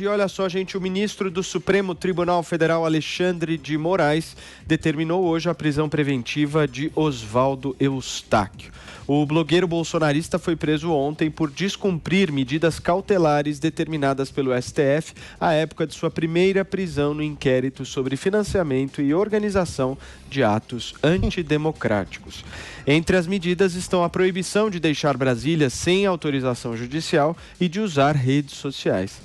E olha só, gente, o ministro do Supremo Tribunal Federal, Alexandre de Moraes, determinou hoje a prisão preventiva de Oswaldo Eustáquio. O blogueiro bolsonarista foi preso ontem por descumprir medidas cautelares determinadas pelo STF à época de sua primeira prisão no inquérito sobre financiamento e organização de atos antidemocráticos. Entre as medidas estão a proibição de deixar Brasília sem autorização judicial e de usar redes sociais.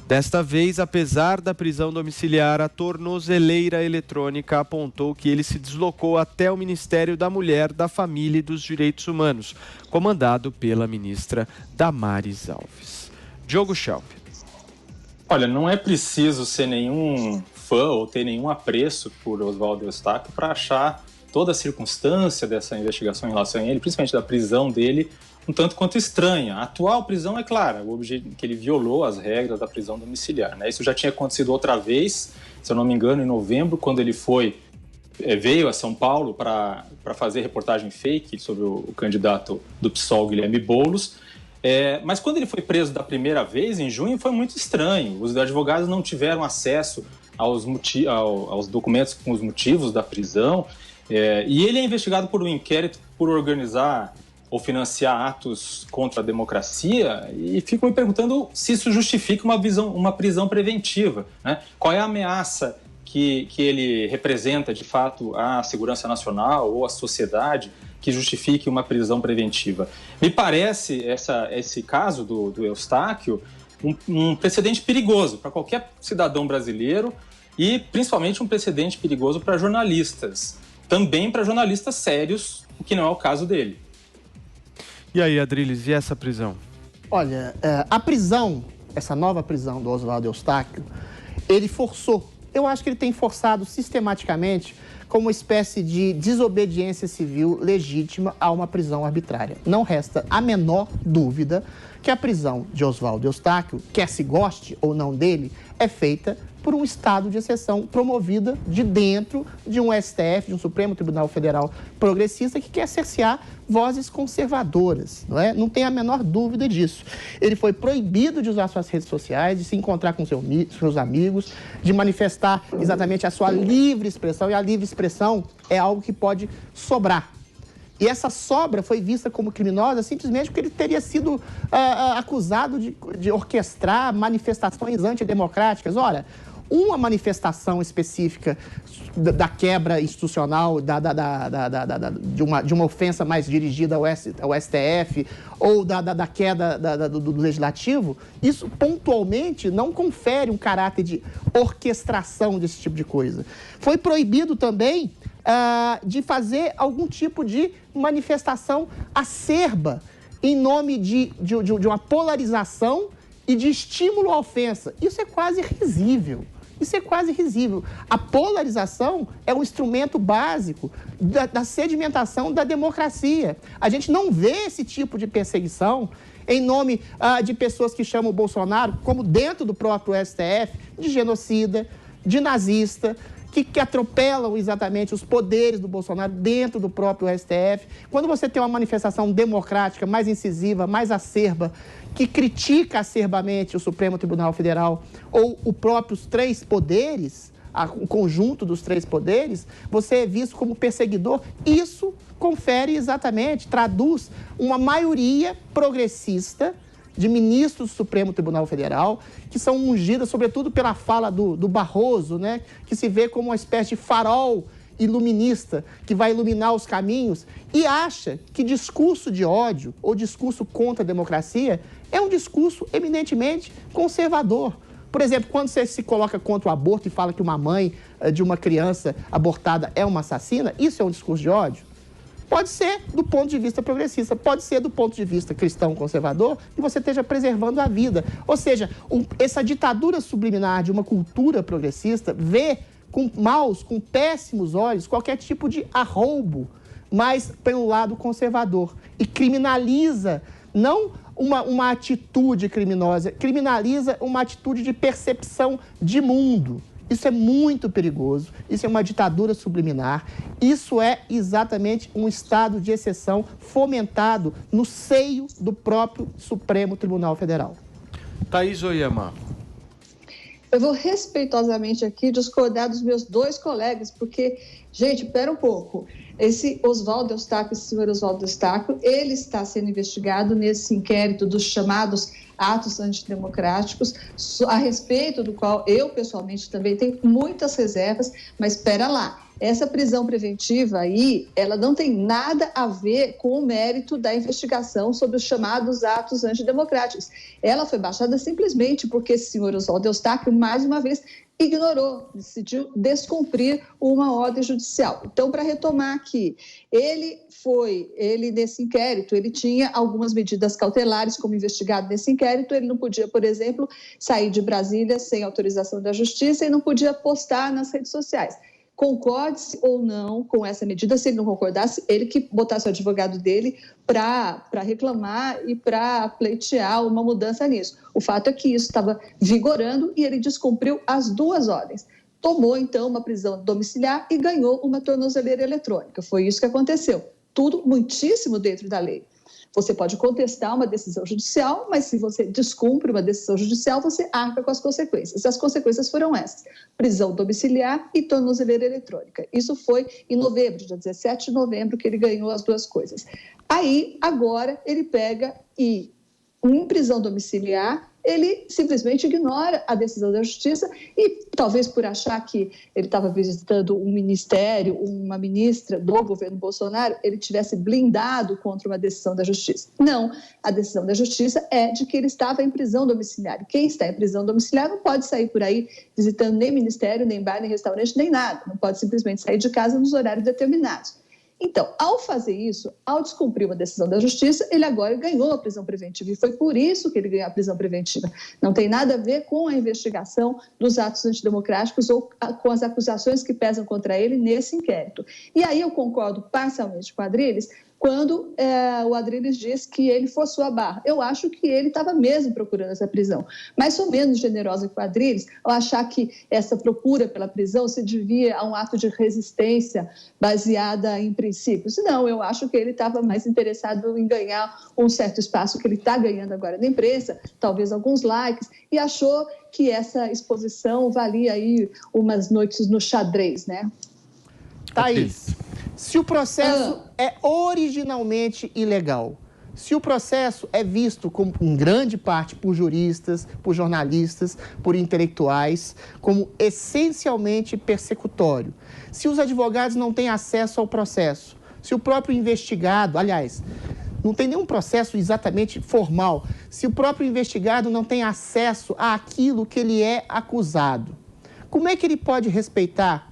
Desta vez, apesar da prisão domiciliar, a tornozeleira eletrônica apontou que ele se deslocou até o Ministério da Mulher, da Família e dos Direitos Humanos, comandado pela ministra Damares Alves. Diogo Schelp. Olha, não é preciso ser nenhum fã ou ter nenhum apreço por Oswaldo Eustáquio para achar toda a circunstância dessa investigação em relação a ele, principalmente da prisão dele, um tanto quanto estranha. A atual prisão, é claro, o objetivo que ele violou as regras da prisão domiciliar, né? Isso já tinha acontecido outra vez, se eu não me engano, em novembro, quando ele veio a São Paulo para fazer reportagem fake sobre o candidato do PSOL, Guilherme Boulos. Mas quando ele foi preso da primeira vez, em junho, foi muito estranho. Os advogados não tiveram acesso aos documentos com os motivos da prisão. E ele é investigado por um inquérito por organizar ou financiar atos contra a democracia, e fico me perguntando se isso justifica uma prisão preventiva, né? Qual é a ameaça que ele representa, de fato, à segurança nacional ou à sociedade que justifique uma prisão preventiva? Me parece esse caso do Eustáquio um precedente perigoso para qualquer cidadão brasileiro e, principalmente, um precedente perigoso para jornalistas, também para jornalistas sérios, o que não é o caso dele. E aí, Adriles, e essa prisão? Olha, a prisão, essa nova prisão do Oswaldo Eustáquio, ele forçou. Eu acho que ele tem forçado sistematicamente como uma espécie de desobediência civil legítima a uma prisão arbitrária. Não resta a menor dúvida que a prisão de Oswaldo Eustáquio, quer se goste ou não dele, é feita por um estado de exceção promovida de dentro de um STF, de um Supremo Tribunal Federal progressista que quer cercear vozes conservadoras, não é? Não tem a menor dúvida disso. Ele foi proibido de usar suas redes sociais, de se encontrar com seus amigos, de manifestar exatamente a sua livre expressão, e a livre expressão é algo que pode sobrar. E essa sobra foi vista como criminosa simplesmente porque ele teria sido acusado de orquestrar manifestações antidemocráticas. Ora, uma manifestação específica da quebra institucional, de uma ofensa mais dirigida ao STF ou da queda do Legislativo, isso pontualmente não confere um caráter de orquestração desse tipo de coisa. Foi proibido também de fazer algum tipo de manifestação acerba em nome de uma polarização e de estímulo à ofensa. Isso é quase risível. Isso é quase risível. A polarização é um instrumento básico da sedimentação da democracia. A gente não vê esse tipo de perseguição em nome de pessoas que chamam o Bolsonaro, como dentro do próprio STF, de genocida, de nazista, que atropelam exatamente os poderes do Bolsonaro dentro do próprio STF. Quando você tem uma manifestação democrática mais incisiva, mais acerba, que critica acerbamente o Supremo Tribunal Federal ou os próprios três poderes, o conjunto dos três poderes, você é visto como perseguidor. Isso confere exatamente, traduz uma maioria progressista de ministros do Supremo Tribunal Federal, que são ungidas, sobretudo, pela fala do Barroso, né? Que se vê como uma espécie de farol iluminista que vai iluminar os caminhos, e acha que discurso de ódio ou discurso contra a democracia é um discurso eminentemente conservador. Por exemplo, quando você se coloca contra o aborto e fala que uma mãe de uma criança abortada é uma assassina, isso é um discurso de ódio? Pode ser do ponto de vista progressista, pode ser do ponto de vista cristão conservador, e você esteja preservando a vida. Ou seja, essa ditadura subliminar de uma cultura progressista vê com maus, com péssimos olhos, qualquer tipo de arroubo, mas pelo lado conservador. E criminaliza não uma atitude criminosa, criminaliza uma atitude de percepção de mundo. Isso é muito perigoso, isso é uma ditadura subliminar, isso é exatamente um estado de exceção fomentado no seio do próprio Supremo Tribunal Federal. Thaís Oyama. Eu vou respeitosamente aqui discordar dos meus dois colegas, porque, gente, espera um pouco. Esse Oswaldo Eustáquio, esse senhor Oswaldo Eustáquio, ele está sendo investigado nesse inquérito dos chamados atos antidemocráticos, a respeito do qual eu, pessoalmente, também tenho muitas reservas, mas espera lá. Essa prisão preventiva aí, ela não tem nada a ver com o mérito da investigação sobre os chamados atos antidemocráticos. Ela foi baixada simplesmente porque esse senhor Oswaldo Eustáquio, mais uma vez, ignorou, decidiu descumprir uma ordem judicial. Então, para retomar aqui, ele nesse inquérito, ele tinha algumas medidas cautelares como investigado nesse inquérito, ele não podia, por exemplo, sair de Brasília sem autorização da justiça e não podia postar nas redes sociais. Concorde-se ou não com essa medida, se ele não concordasse, ele que botasse o advogado dele para reclamar e para pleitear uma mudança nisso. O fato é que isso estava vigorando e ele descumpriu as duas ordens. Tomou, então, uma prisão domiciliar e ganhou uma tornozeleira eletrônica. Foi isso que aconteceu. Tudo muitíssimo dentro da lei. Você pode contestar uma decisão judicial, mas se você descumpre uma decisão judicial, você arca com as consequências. As consequências foram essas: prisão domiciliar e tornozeleira eletrônica. Isso foi em novembro, dia 17 de novembro, que ele ganhou as duas coisas. Aí, agora, ele pega e, em prisão domiciliar, ele simplesmente ignora a decisão da justiça e, talvez por achar que ele estava visitando um ministério, uma ministra do governo Bolsonaro, ele tivesse blindado contra uma decisão da justiça. Não, a decisão da justiça é de que ele estava em prisão domiciliar. Quem está em prisão domiciliar não pode sair por aí visitando nem ministério, nem bar, nem restaurante, nem nada. Não pode simplesmente sair de casa nos horários determinados. Então, ao fazer isso, ao descumprir uma decisão da justiça, ele agora ganhou a prisão preventiva e foi por isso que ele ganhou a prisão preventiva. Não tem nada a ver com a investigação dos atos antidemocráticos ou com as acusações que pesam contra ele nesse inquérito. E aí eu concordo parcialmente com o Adriles quando o Adriles diz que ele forçou a barra. Eu acho que ele estava mesmo procurando essa prisão, mas sou menos generosa que o Adriles ao achar que essa procura pela prisão se devia a um ato de resistência baseada em princípios. Não, eu acho que ele estava mais interessado em ganhar um certo espaço que ele está ganhando agora na imprensa, talvez alguns likes, e achou que essa exposição valia aí umas noites no xadrez, né? Thaís, se o processo é originalmente ilegal, se o processo é visto como, em grande parte, por juristas, por jornalistas, por intelectuais, como essencialmente persecutório, se os advogados não têm acesso ao processo, se o próprio investigado, aliás, não tem nenhum processo exatamente formal, se o próprio investigado não tem acesso àquilo que ele é acusado, como é que ele pode respeitar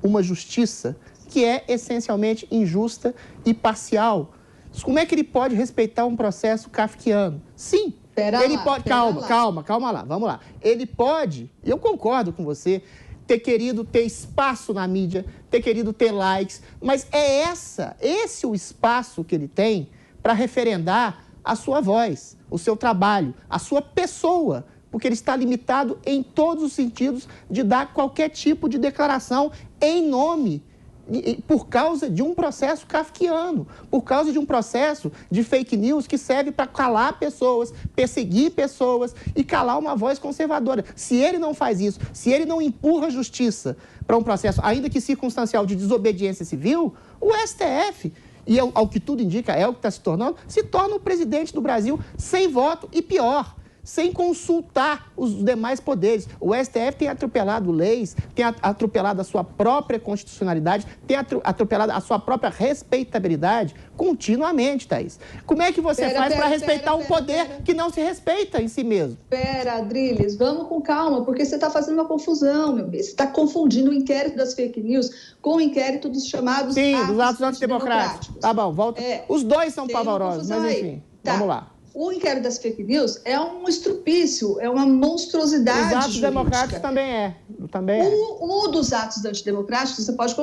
uma justiça que é essencialmente injusta e parcial? Como é que ele pode respeitar um processo kafkiano? Sim, ele pode... Calma lá, vamos lá. Ele pode, eu concordo com você, ter querido ter espaço na mídia, ter querido ter likes, mas é esse o espaço que ele tem para referendar a sua voz, o seu trabalho, a sua pessoa, porque ele está limitado em todos os sentidos de dar qualquer tipo de declaração em nome, por causa de um processo kafkiano, por causa de um processo de fake news que serve para calar pessoas, perseguir pessoas e calar uma voz conservadora. Se ele não faz isso, se ele não empurra a justiça para um processo, ainda que circunstancial, de desobediência civil, o STF, e ao que tudo indica, é o que está se torna o presidente do Brasil sem voto e pior, sem consultar os demais poderes. O STF tem atropelado leis, tem atropelado a sua própria constitucionalidade, tem atropelado a sua própria respeitabilidade continuamente, Thaís. Como é que você faz para respeitar um poder que não se respeita em si mesmo? Adriles, vamos com calma, porque você está fazendo uma confusão, meu bem. Você está confundindo o inquérito das fake news com o inquérito dos chamados dos atos antidemocráticos. Tá bom, volta. Os dois são pavorosos, mas enfim, vamos lá. O inquérito das fake news é um estrupício, é uma monstruosidade. Os atos democráticos também é. O dos atos antidemocráticos você pode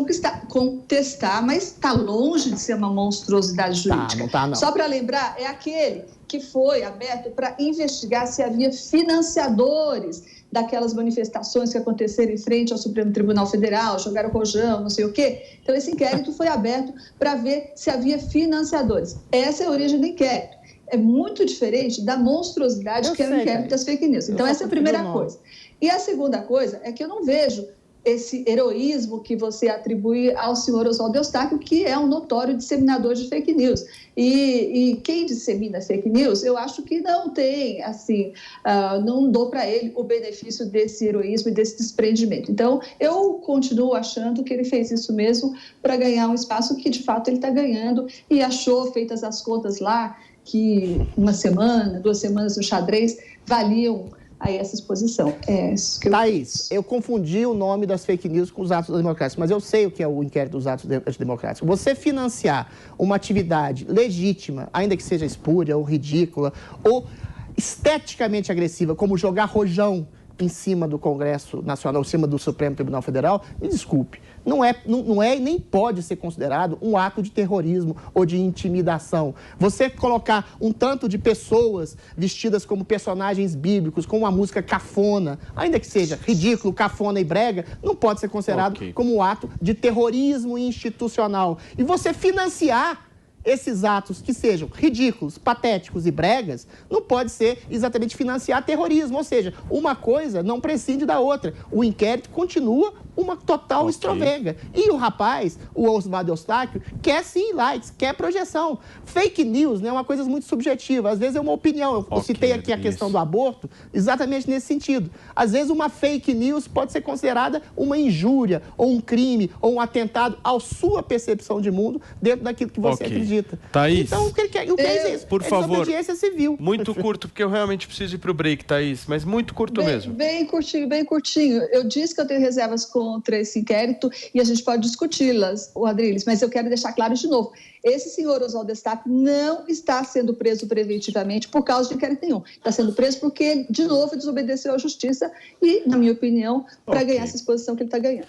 contestar, mas está longe de ser uma monstruosidade jurídica. Não tá, não. Só para lembrar, é aquele que foi aberto para investigar se havia financiadores daquelas manifestações que aconteceram em frente ao Supremo Tribunal Federal, jogaram rojão, não sei o quê. Então, esse inquérito foi aberto para ver se havia financiadores. Essa é a origem do inquérito. É muito diferente da monstruosidade que é o inquérito das fake news. Então, essa é a primeira coisa. E a segunda coisa é que eu não vejo esse heroísmo que você atribui ao senhor Oswaldo Eustáquio, que é um notório disseminador de fake news. E quem dissemina fake news, eu acho que não tem, assim, não dou para ele o benefício desse heroísmo e desse desprendimento. Então, eu continuo achando que ele fez isso mesmo para ganhar um espaço que, de fato, ele está ganhando e achou, feitas as contas lá, que 1 semana, 2 semanas no xadrez valiam aí essa exposição. Thaís, eu confundi o nome das fake news com os atos antidemocráticos, mas eu sei o que é o inquérito dos atos antidemocráticos. Você financiar uma atividade legítima, ainda que seja espúria ou ridícula, ou esteticamente agressiva, como jogar rojão em cima do Congresso Nacional, em cima do Supremo Tribunal Federal, me desculpe, não é e nem pode ser considerado um ato de terrorismo ou de intimidação. Você colocar um tanto de pessoas vestidas como personagens bíblicos, com uma música cafona, ainda que seja ridículo, cafona e brega, não pode ser considerado como um ato de terrorismo institucional. E você financiar esses atos que sejam ridículos, patéticos e bregas, não pode ser exatamente financiar terrorismo. Ou seja, uma coisa não prescinde da outra. O inquérito continua uma total estrovenga. E o rapaz, o Oswaldo Eustáquio, quer sim likes, quer projeção. Fake news, né, é uma coisa muito subjetiva. Às vezes é uma opinião. Eu citei aqui a questão do aborto, exatamente nesse sentido. Às vezes uma fake news pode ser considerada uma injúria, ou um crime, ou um atentado à sua percepção de mundo dentro daquilo que você acredita. Thaís, então, o que ele quer é isso. Por favor, desobediência civil. Muito curto, porque eu realmente preciso ir para o break, Thaís, mas muito curto mesmo. Bem curtinho, bem curtinho. Eu disse que eu tenho reservas contra esse inquérito e a gente pode discuti-las, o Adriles, mas eu quero deixar claro de novo. Esse senhor Oswaldo Eustáquio não está sendo preso preventivamente por causa de inquérito nenhum. Está sendo preso porque, de novo, desobedeceu à justiça e, na minha opinião, para ganhar essa exposição que ele está ganhando.